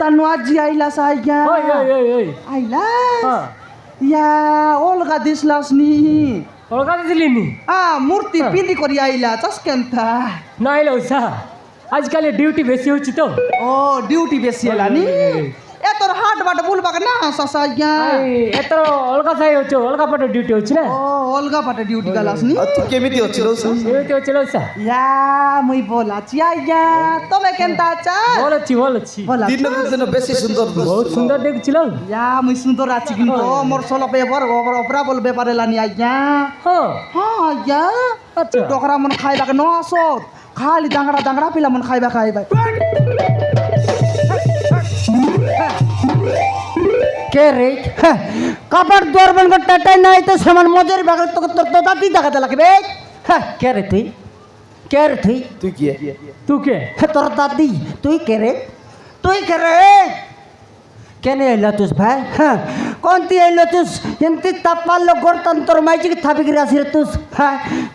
तानु आजी आइला साइया आइला या ओल्गा दिसलास नि ओल्गा दिसलिनी मूर्ति पिंदी करी आइला चस्केंता नाइला उसा आजकल ड्यूटी बेसी होची तो ओ ड्यूटी बेसी होला नि ए तोर हाट बाट बुलबा ना ससाइया ए तो ओल्गा साइ होचो ओल्गा पटे ड्यूटी होची ना ओ ओल्गा पटे ड्यूटी गलास नि तू केमिति होचिलो सा केमिति होचिलो सा या मुई बोला चिया तमे केनता चा बोलछि दिन दिन बेसी सुंदर बहुत सुंदर देखछिलो या मुई सुंदर आछि किंतु मोर सोलो पेपर ओपरा बोल बेपारे लानी आइया हां या अच्छा टोकरा मन खाइबा के न आसोत खाली दांगड़ा पिला मन खाइबा के रे कपड़ द्वार बन कर टटाई नहीं तो सामान मजूरी बाग तो दादी दागा दला के बे के रे थी तू के तोर दादी तू के रे केने आइला तुस भाई कोणती आइलो तुस एंती तपालो गणतंत्र माइची की थापी गिरा सिर तुस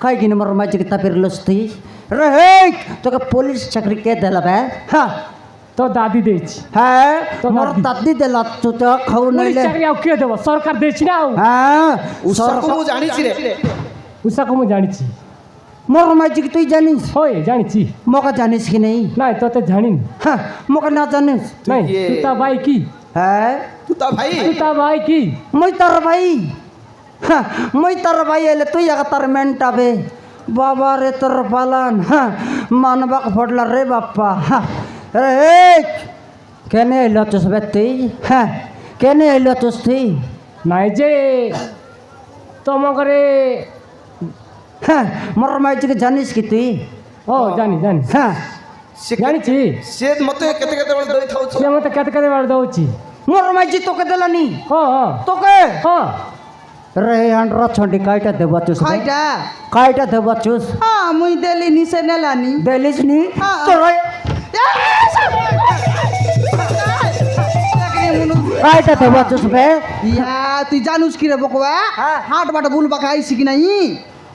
काय गिन मर माइची की थापी लसती रे तो के पुलिस चाकरी के देला बे तो दादी देछि तो मोर दादी देला तू तो खाऊ नहीं ले चाकरी आउ के देबो सरकार देछि ना उसाको मु जानि छि रे उसाको मु जानि छि मोर माइची की तू जानिस होय जानि छि मोका जानिस कि नहीं नहीं तो जानिन मोका ना जानिस नहीं तू ता भाई की तू ता भाई की मैं तर भाई एले तू या तर मेंटा बे बाबा रे तर पालन मानबा फडला रे बाप्पा रे केने लतस बेती केने लतस थी नाही जे तुम करे मोर माइची के जानिस की तू ओ जानी जानी छी से मते केते बेल दई थाउ से मते केते बेल दउची मोर माइची तो के देलानी तो के रे अंडरा छंडी काइटा देबचुस काइटा देबचुस मुई देली नि से नेलानी देलिस नि तो रे काइटा देबचुस बे या तू जानूस की रे बकवा हाट बाट बुलबा खाइसी कि नहीं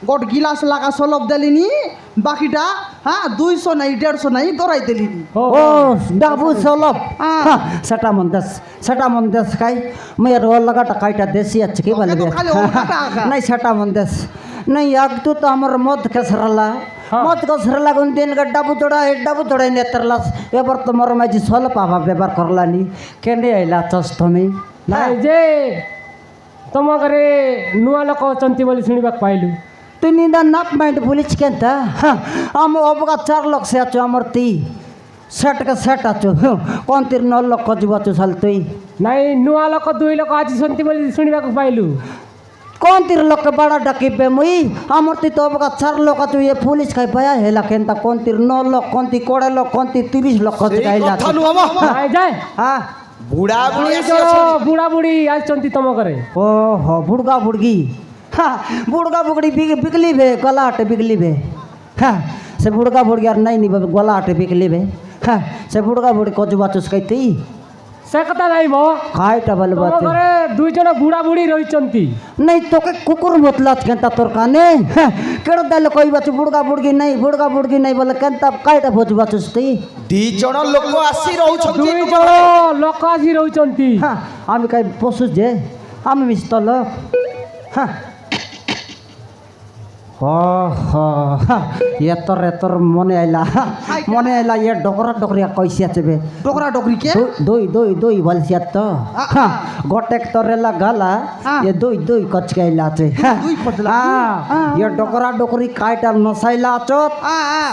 गोट गिलास लागा सोलब देलिनी बाकीटा 200 नहीं 150 नहीं दोराई देलिनी ओ डाबू सोलब सटा मंदस काई मैं रोल लगा काइटा देसी अच्छी की बल नहीं सटा मंदस नहीं याक तू तो हमर मत कसरला गुन दिन का डाबू तोड़ा नेत्रलास एबर तो मोर माजी सोल पावा व्यवहार करलानी केने आइला चस तमे नाही जे तुम करे नुआ लोक चंती बोली सुनिबा पाइलु तू निंदा नाप माइंड पुलिस केंता हम अबका 4 लाख से आचो हमर ती सेट का सेट आचो कोन तिर 9 लाख जीवा तो साल तई नाही नुआ लोक 2 लाख आज चंती बोली सुनिबा पाइलु कोन तिर लोक बड़ा डकीबे मुई हमर ती तो अबका 4 लाख तू ये पुलिस खाइ पाया हेला केंता कोन तिर 9 लाख कोन ती 20 लाख कोन ती 30 लाख गाइला नाही जाय बुढ़ा बुढ़ी आज चंती तुम करे ओ हो बुड़गा बुड़गी बुड़गा बुगड़ी बिकली बे गला हटे बिकली बे से बुड़गा बुड़गी यार नहीं गला हटे बिकली बे से बुड़गा बुड़ी कजुबा चुस कहती से कथा नहीं मो खाई टबल बात करे 2 जण बुढ़ा बुढ़ी रही चंती नहीं तो के कुकुर मतला केंता तोर काने केड़ो दाल कोई बात बुड़गा बुड़गी नहीं बोले केंता काईटा भोजबा चुसती 2 जण लोक आसी रहउ छथि 2 जण लोक आसी रहउ चंती आमी काई पसु जे आमी मिस्तल एतर मने आइला ये डोकरा डोकरिया कैसे आछबे डोकरा डोकरी के दोई बलसिया तो गोटेक तोरेला गाला ये दोई कच के आइला छे ये डोकरा डोकरी काइटा नसाइला चोत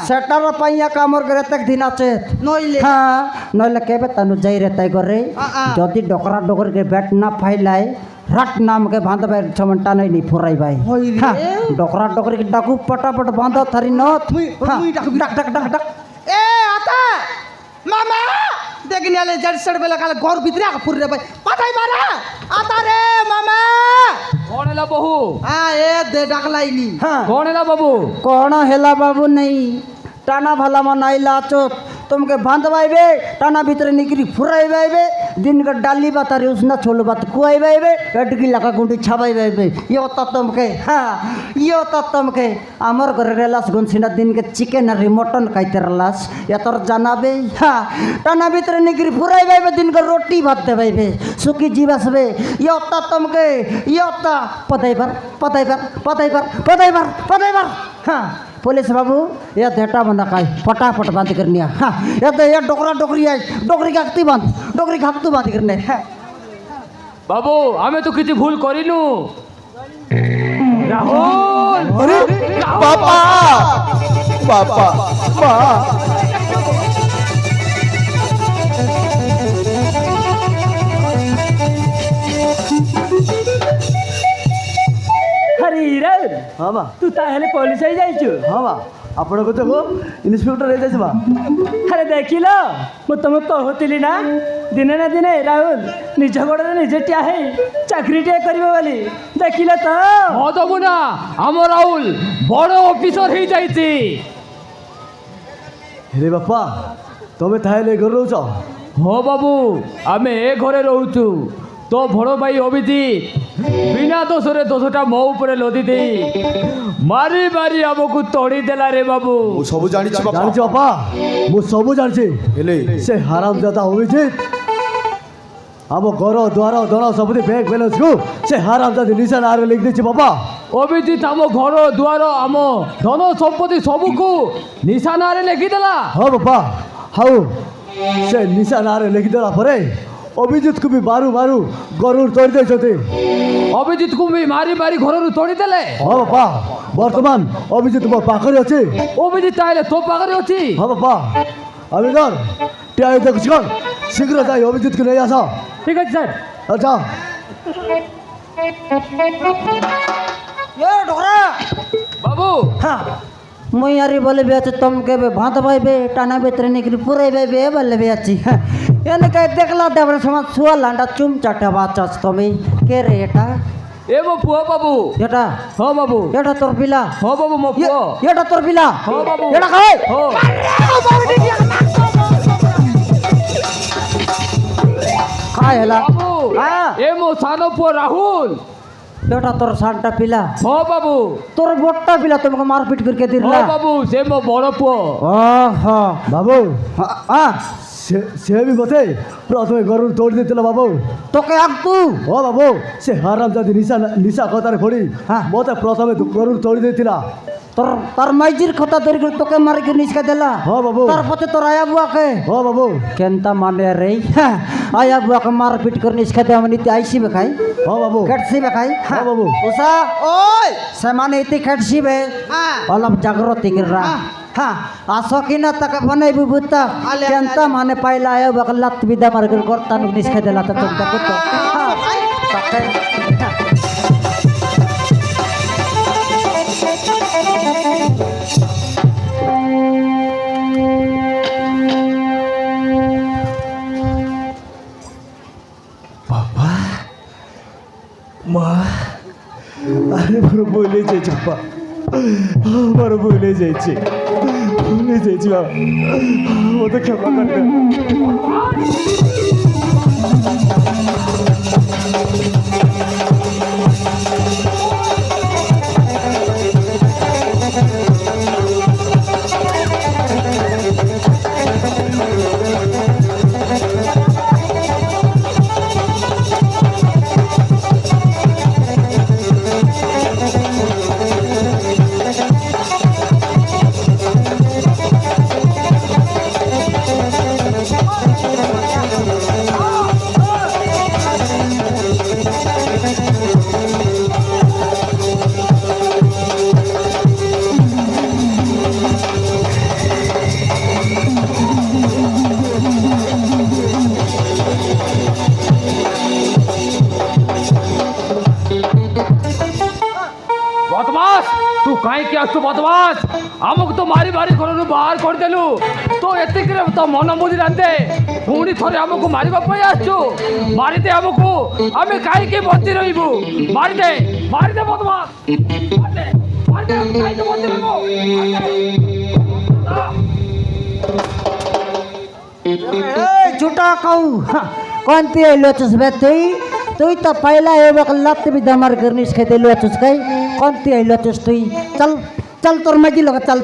सेटर पाइया कामर करे तक दिन आछे नइले केबे तनु जाई रे तय करे जदी डोकरा डोकरी के बैट ना फाइलाय रट नाम के बांध भाई छमंटा नहीं फुराई भाई डोकरा डोकरी के डाकू पटापट बांधो थारी नत डक ए आता मामा देखिन आले जड़ सड़ बेला काले घर भीतर आ पुर रे भाई पताई मारा आता रे मामा कौन हेला बहू ए दे डाकलाइनी कौन हेला बाबू कौन हेला बाबू नहीं टाना भला मन आइला चोत तुमके बांधवाइबे टाना भीतर निकरी फुराइबे दिन का डाली बात अरे उसना छोलो बात कुआई बाइबे अटकी लगा गुंडी छाबाई बाइबे ये होता तुमके हाँ ये होता तुमके आमर घर रेलास गुनसिना दिन के चिकन अरे मटन खाइते रेलास या तोर जानाबे हाँ टाना भीतर निकरी फुराई बाइबे दिन का रोटी भात दे बाइबे सुखी जीवासबे ये होता तुमके ये होता पताई पर हाँ पुलिस बाबू या धेटा बंदा काय फटाफट बांध करनी हाँ या डोकरा डोकरी है डोकरी खाकती बांध करने बाबू हमें तो किसी भूल करिनु राहुल अरे बापा बापा बा अरे हिरण हाँ बा तू ताहेले पुलिस आई जाइछु हाँ बा आपण को तो इन्स्पेक्टर रह जाइछ बा अरे देखिल मु तुम कहूली ना दिने ना दिने राहुल निज गोड़े निजे ठिया है चाकरी टे करिबो बोली देखिल तो हो दबु ना हम राहुल बड़ ऑफिसर ही जाइछि रे बापा तमें ताहले घर रोच हो बाबू आमे ए घरे रहूचु तो बड़ भाई अभिजीत बिना दोषरे दोषटा मो ऊपर लदी दे मारी मारी हमको तोड़ी देला रे बाबू ମୁଁ ସବୁ ଜାଣିଛି ବାପା जानी बापा मु सब जानी ହେଲେ से हराम जाता अभिजित आम घर द्वार दण सब बैंक बैलेंस को से हराम जाती निशा नारे लिख देछि बापा अभिजीत आम घर दुआर आम धन संपत्ति सबको निशानारे लिखिदेला हाँ बापा हाउ से निशा नारे लिख देला परे अभिजित को भी मारू मारू गरुड़ तोड़ देछते अभिजीत को भी मारी मारी घर तोड़ी देले हाँ बापा वर्तमान अभिजित मो पाखरे अछि अभिजीत ताहले तो पाखरे अछि हाँ बापा अभिधर टिया देखुछ कौन शीघ्र जाई अभिजित को नहीं आसा ठीक है सर अच्छा ये डोकरा बाबू हाँ मुई यारी बोले बेच तुम के बे भात भाई बे टाना भीतर निकली पूरे बे बोले बेची एने कह देखला डबरे समाज सुआ लांडा चुम चाटा बाचस तुम्हें के रे एटा ए मो पुआ बाबू एटा हो बाबू एटा तोर पिला हो बाबू मो पुआ एटा तोर पिला हो बाबू एटा खाए हो खाए हला बाबू हाँ। ए मो सानो पुआ राहुल एटा तोर सांटा पिला हो बाबू तोर बोट्टा पिला तुमको मारपीट करके हो दिला बाबू से मो बड़ पुआ ओहो बाबू हाँ से भी मते प्रथमे गरुड़ तोड़ देतिला बाबू तो के आग तू ओ बाबू से हराम जाती निशा निशा कतारे फोड़ी हाँ। मते प्रथमे गरुड़ तोड़ देतिला तोर तार माइजिर खता धरि कर तोके मार के निसका देला हाँ बाबू तार पते तोर आया बुआ के ओ बाबू केंता माने रे आया बुआ के मार पीट कर निसका दे हमनी ते आईसी में खाई ओ बाबू केटसी में खाई हाँ बाबू उषा ओय सामाने इति केटसी में हाँ अलम जागृति गिर रहा हाँ आसो की ना तक बने बुबुता आले, केंता आले। माने पाइला आया बुआ के लत विदा मार कर करता निसका देला त तुम तक तो हाँ तके আরে বড় বলে যাইছি বাবা বড় বলে যাইছি বাবা মতো ক্ষমা করবে बदमाश तू काहे के आसु बदमाश हमको तो मारी मारी घर बाहर कर देलु तो एतिक तो मन बुझी रांदे पुणी थरे हमको मारिबा पई आसु मारी दे हमको हमें काहे के बंदी रहिबु मारी दे बदमाश मारी दे हम काहे के बंदी रहिबु ए झूठा कहू कोणती लोचस बे तुई तो पहिला एक लत भी दमर करनीस खेते लोचस काही कोणती लोचस तुई चल चल तोर मजी लोक चल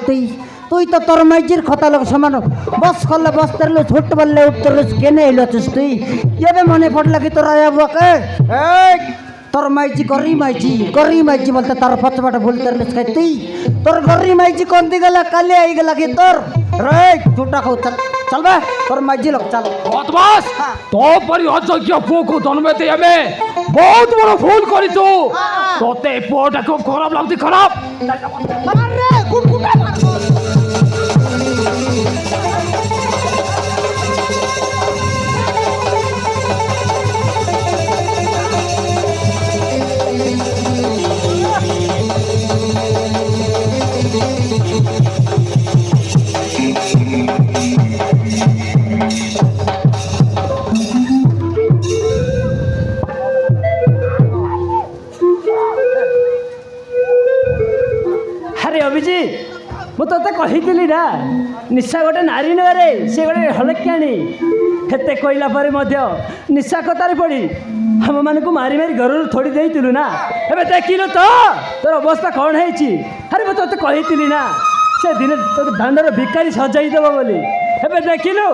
তুই তো তোর মাইজির কথা লোক সমান বস করলে বস তেরলো ছোট বললে উত্তরলুস কেনে এলোছিস তুই কেবে মনে পড়লা কি তোর আয়াবকে এই তোর মাইজি গরি মাইজি বলতে তার পছবাটা ভুল তেরলুস খাই তুই তোর গরি মাইজি কোন দিকে গেলা কালে আই গেলা কি তোর রে ছোটা খাও চল চল বে তোর মাইজি লোক চল বদমাস তো পরি অযোগ্য পুকু জন্মেতে আমি বহুত বড় ভুল করিছো তোতে পোটা খুব খারাপ লাগছে খারাপ আরে কুটকুটা আরে অভিজিৎ ମୁଁ ତୋତେ କହିଥିଲି ନା ନିଶା ଗୋଟେ ନାରୀ ନୁହେଁରେ ସେ ଗୋଟେ ହଳକିଆଣି ଏତେ କହିଲା ପରେ ମଧ୍ୟ ନିଶା କତାରେ ପଡ଼ି ଆମମାନଙ୍କୁ ମାରି ମାରି ଘରରୁ ଥୋଡ଼ି ଦେଇଥିଲୁ ନା ଏବେ ଦେଖିଲୁ ତ ତୋର ଅବସ୍ଥା କ'ଣ ହେଇଛି ଆରେ ମୁଁ ତୋତେ କହିଥିଲି ନା ସେ ଦିନେ ତୋତେ ଦାଣ୍ଡର ଭିକାରୀ ସଜାଇ ଦେବ ବୋଲି ଏବେ ଦେଖିଲୁ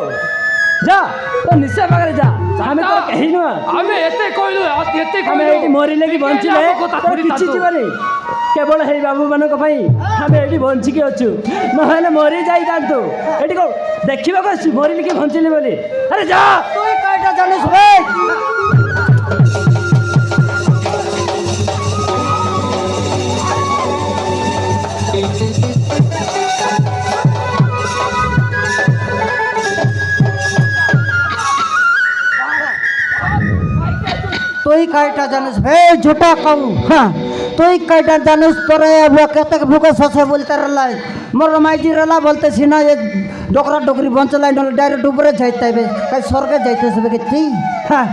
ଯା ତୋ ନିଶା ପାଖରେ ଯା ଆମେ ତ କେହି ନୁହଁ আমি এতে কইলু এতে ଆମେ কইলু ଏଇଠି ମରିଲେ କି ବଞ୍ଚିଲେ ତୋର କିଛି ଯିବନି କେବଳ ହେଇ ବାବୁମାନଙ୍କ ପାଇଁ ଆମେ ଏଇଠି ବଞ୍ଚିକି ଅଛୁ ନହେଲେ ମରି ଯାଇଥାନ୍ତୁ ଏଠି କଣ ଦେଖିବାକୁ ଆସିଛୁ ମରିଲି କି ବଞ୍ଚିଲି ବୋଲି ଆରେ ଯା তুই কয়টা জানিস রে তুই কয়টা জানিস হে ঝুটা কম হ্যাঁ তুই কয়টা জানিস তোরে কেতক ভুকে শশে বলতে রলাই মোর মাইজি রলা বলতেছি না এ ডোকরা ডোকরি বঞ্চলাই নলে ডাইরেক্ট উপরে যাইতে হবে কাই স্বর্গে যাইতেছে কি তুই হ্যাঁ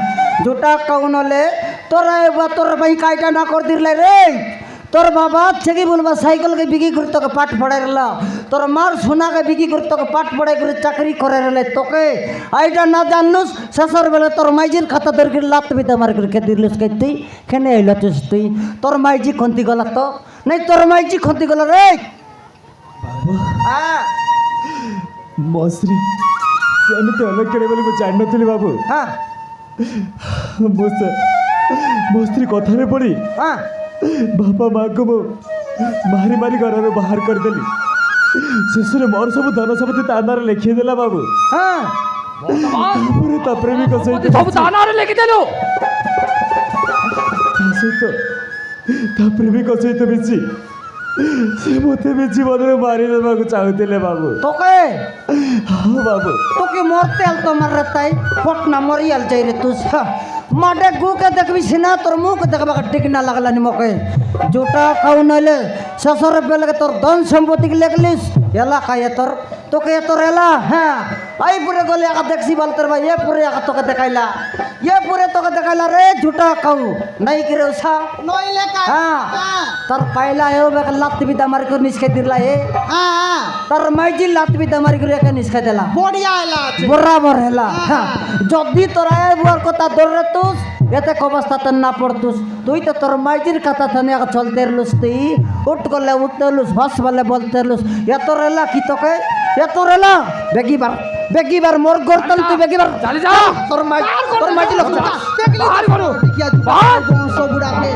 ঝুটা কম নলে তোরা তোর ভাই কয়টা না করে দিলে রে তোর বাবা থেকে বলবা সাইকেলকে বিক্রি করে তোকে পাঠ পড়াই রলা তোর মার সোনাকে বিক্রি করে তোকে পাঠ পড়াই করে চাকরি করে রলে তোকে এইটা না জানলুস শেষের বেলা তোর মাইজির খাতা ধরে করে লাত বিতে মার করে খেতে দিলুস কে তুই কেনে এলছিস তুই তোর মাইজি খন্তি গলা তো নাই তোর মাইজি খন্তি গলা রে হ্যাঁ ମଶ୍ରୀ ଏମିତି ଅଲକ୍ଷଣୀ ବୋଲି ମୁଁ ଜାଣିନଥିଲି ବାବୁ হ্যাঁ ମୋ ସ୍ତ୍ରୀ କଥାରେ ପଡ଼ି হ্যাঁ ବାପା ମାଆଙ୍କୁ ମୁଁ ମାରି ମାରି ଘରରୁ ବାହାର କରିଦେଲି ଶେଷରେ ମୋର ସବୁ ଧନ ସମ୍ପତ୍ତି ତା ନାଁରେ ଲେଖିଦେଲା ବାବୁ হ্যাঁ ତାପରେ ତା ପ୍ରେମିକ ସହିତ ସବୁ ଦାନାରେ ଲେଖିଦେଲୁ ତା ପ୍ରେମିକ ସହିତ ମିଶି ସେ ମୋତେ ବି ଜୀବନରେ ମାରିଦେବାକୁ ଚାହୁଁଥିଲେ ବାବୁ তোকে ହଁ ବାବୁ তোকে মরতে আল তোমার তাই পটনা মরিয়াল যাই রে তুই মাঠে গুকে দেখবি সিনা তোর মুখ দেখবা ঠিক না লাগলানি মকে জোটা খাও নইলে শেষর বেলাকে তোর ধন সম্পত্তি লেখলিস এলাকায় তোর তোকে তোর এলা হ্যাঁ এই পুরে গলে একা দেখছি বলতে ভাই এ পুরে একা তোকে দেখাইলা এ পুরে তোকে দেখাইলা রে ঝুটা খাও নাই কি রে উষা নইলে কাজ হ্যাঁ তোর পাইলা এও বেকা লাত বিদা মারি করে নিষ্কাই দিলা এ হ্যাঁ তোর মাইজি লাত বিদা মারি করে একা নিষ্কাই দিলা বড়িয়া এলা আছে বরাবর হেলা হ্যাঁ যদি তোর বুয়ার কথা ধরে তুস এতে অবস্থা তোর না পড়তুস তুই তো তোর মাইজির কথা থানে চলতে রলুস তুই উঠ করলে উঠতে রলুস ভাস বলে বলতে রলুস এত রেলা কি তোকে এত রেলা বেগিবার মোর গর্তন তুই বেগিবার চালি যা তোর মাইজি লোক বাহার করো কি আজ বংশ বুড়াকে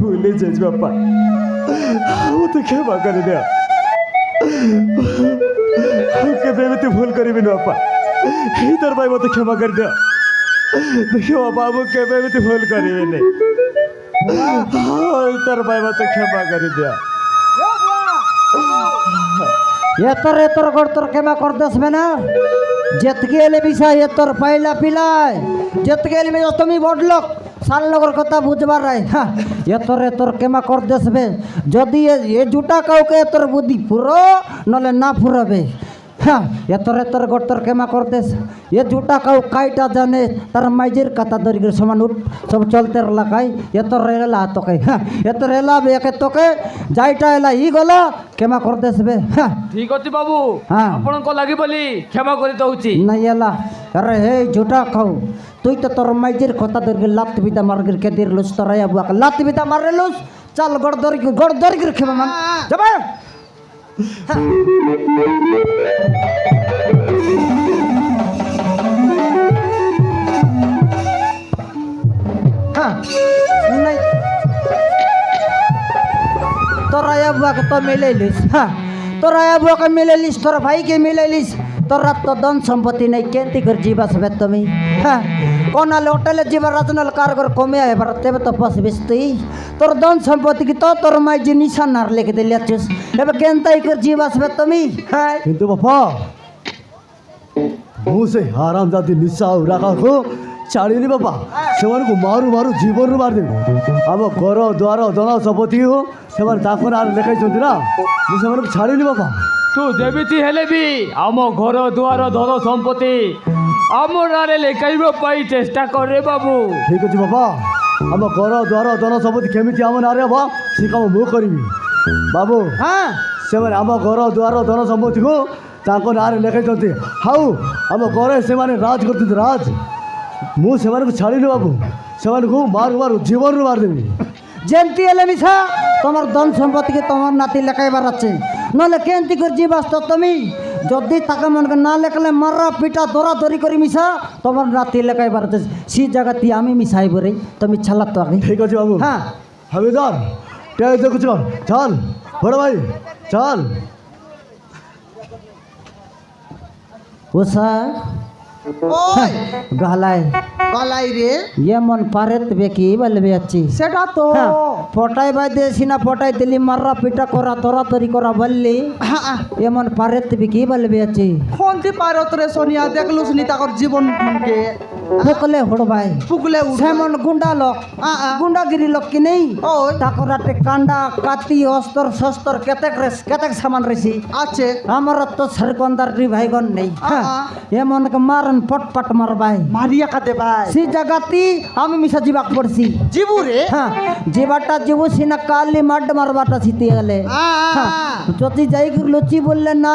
ভুলে যাইছ বাপা মতো ক্ষমা করে দেয়া কেবে এମିତି ভুল କରିବିନି ବାପା ଏଇ ତୋର ପାଇଁ ମୋତେ କ୍ଷମା କରିଦିଅ ଦେଖିବ ବାପା ମୁଁ କେବେ ଏମିତି ଭୁଲ କରିବିନି ଏଇ ତୋର ପାଇଁ ମୋତେ କ୍ଷମା କରିଦିଅ এতর তোর কেমা করতেস না যেতকে এলে বিষয় এতর পাইলা পিলায় যেতকে এলে তুমি বড় লোক সালনগর কথা বুঝবার রাই হ্যাঁ এতর কেমা কর দেসবে যদি এ জুটা কাউকে এতর বুদ্ধি পুরো নলে না ফুরাবে হ্যাঁ এতর গড়তর কেমা কর দেস এ জুটা কাউ কাইটা জানে তার মাইজের কাতা দরিগের সমান উঠ সব চলতে লাগাই এতর এলা তোকে হ্যাঁ এতর এলা একে তোকে যাইটা এলা ই গলা কেমা কর দেসবে হ্যাঁ ঠিক ଅଛି ବାବୁ হ্যাঁ। ଆପଣଙ୍କ ଲାଗି ବୋଲି କ୍ଷମା କରି ଦଉଛି নাই এলা আরে হে জুটা খাও তুই তো তোর মাইজের কথা দরিগে লাত বিদা মার্গের কে দের লুস তোর আয়া বুয়া লাত বিদা মারলে লুস চাল গড় দরিগের খেবা মান যাবে হ্যাঁ নাই তোর আয়া বুয়াকে তো মিলাইলিস হ্যাঁ তোর আয়া বুয়াকে মিলাইলিস তোর ভাইকে মিলাইলিস তোর রাত তো ধন সম্পত্তি নাই কেনতি করে জীবা সবে তুমি হ্যাঁ কোনালে হোটেলে জীবা রাজনাল কারগর কমে এবার তেবে তো পসবিস তুই তোর ধন সম্পত্তি কি তো তোর মাই যে নিশান আর লেগে দিলি আছিস এবার কেনতাই করে জীবা সবে তুমি হ্যাঁ কিন্তু বাপা ମୁଁ ସେ ହାରାମ ଜାତି ନିଶା ଆଉ ରାଗାକୁ ଛାଡ଼ିନି ବାପା ସେମାନଙ୍କୁ ମାରୁ ମାରୁ ଜୀବନରୁ ମାରିଦେବି ଆମ ଘର ଦ୍ୱାର ଧନ ସମ୍ପତ୍ତି ସେମାନେ ତାଙ୍କ ନାଁରେ ଲେଖାଇଛନ୍ତି ନା ମୁଁ ସେମାନଙ୍କୁ ଛାଡ଼ିନି ବାପା ତୁ ଯେମିତି ହେଲେ ବି ଆମ ଘର ଦୁଆର ଧନ ସମ୍ପତ୍ତି ଆମ ନାଁରେ ଲେଖାଇବା ପାଇଁ ଚେଷ୍ଟା କରେ ବାବୁ ଠିକ୍ ଅଛି ବାପା ଆମ ଘର ଦ୍ୱାର ଧନ ସମ୍ପତ୍ତି କେମିତି ଆମ ନାଁରେ ହବ ସେ କାମ ମୁଁ କରିବି ବାବୁ হ্যাঁ ସେମାନେ ଆମ ଘର ଦ୍ୱାର ଧନ ସମ୍ପତ୍ତିକୁ ତାଙ୍କ ନାଁରେ ଲେଖାଇଛନ୍ତି ଆଉ ଆମ ଘରେ ସେମାନେ ରାଜ କରୁଛନ୍ତି ରାଜ ମୁଁ ସେମାନଙ୍କୁ ଛାଡ଼ିନି ବାବୁ ସେମାନଙ୍କୁ ମାରୁ ମାରୁ ଜୀବନରୁ ମାରିଦେବି যেমতি এলে মিশা তোমার ধন সম্পত্তিকে তোমার নাতি লেখাইবার আছে নলে কেনতি করে জীবাস তো তুমি যদি তাকে মনকে না লেখালে মারা পিটা দরা দরি করে মিশা তোমার নাতি লেখাইবার আছে সেই জায়গাতে আমি মিশাইব রে তুমি ছালা তো আগে ঠিক আছে বাবু হ্যাঁ হাবিদার ট্যাগ দেখুছ চল বড় ভাই চল ওসা ওই গালায় গলাই রে এমন পারেত বেকি বলবে আছি সেটা তো পটাই বাইদে সিনা পটাই দিলি মাররা পিটা করা তোরা তরি করা বললি এমন পারেত বেকি বলবে আছি কোনটি পারত রে সোনিয়া দেখলুস নি তাকর জীবন কে ফুকলে হড়বাই পুকলে উঠ সেমন গুন্ডা লোক গুন্ডাগিরি লোক কি নেই ওই তাকরাতে কান্ডা কাতি অস্ত্র শস্ত্র কেতেক সামান রেছি আছে আমার তো সরকন্দার রি ভাইগন নেই এমন মারন পটপট মারবাই মারিয়া কাতে ভাই সেই জায়গাতে আমি মিশা জীবাক পড়ছি জীবু রে হ্যাঁ জীবাটা জীবু সিনা কালি মাড মারবাটা ছিতে গেলে যদি যাই লুচি বললে না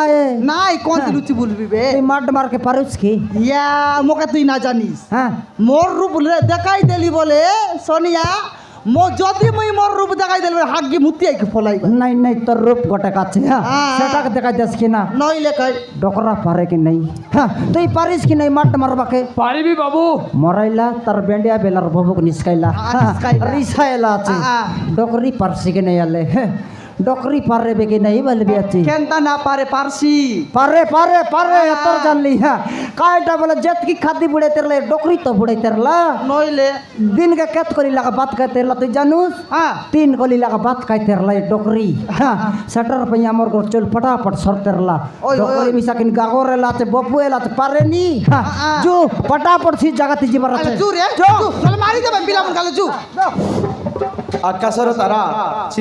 নাই কোন লুচি বলবি বে তুই মাড মারকে পারুস কি ইয়া মোকে তুই না জানিস হ্যাঁ মোর রূপ দেখাই দেলি বলে সোনিয়া যদি মুই মোর রূপ দেখাই দেলি হাগি মুতি আইকে ফলাইবা নাই নাই তোর রূপ গোটে কাছে হ্যাঁ সেটাকে দেখাই দেস কি না নইলে কই ডকরা পারে কি নাই হ্যাঁ তুই পারিস কি নাই মাড মারবাকে পাৰিবি বাবু মরাইলা তার বেন্ডিয়া বেলার ববুক নিস্কাইলা রিসাইলা আছে ডকরি পারছি কি নাই আলে ডকরি পারে বেগে নাই বলবি আছে কেনতা না পারে পারছি পারে পারে পারে এত জানলি হ্যাঁ কাইটা বলে যেতকি খাদি বুড়ে তেরলে ডকরি তো বুড়ে তেরলা নইলে दिन के केत करी लगा बात कहते तेरला तुई जानूस हाँ 3 गली लगा बात कहते तेरला डोकरी हाँ सटर पे हमर को चल फटाफट सर तेरला डोकरी मिसाकिन गागोरे लाते बपुए लाते पारे नी हाँ जो फटाफट सी जगह ती जीवर আছে জু রে জু চল মারি দেবে বিলামন গালে জু ଆକାଶର ତାରା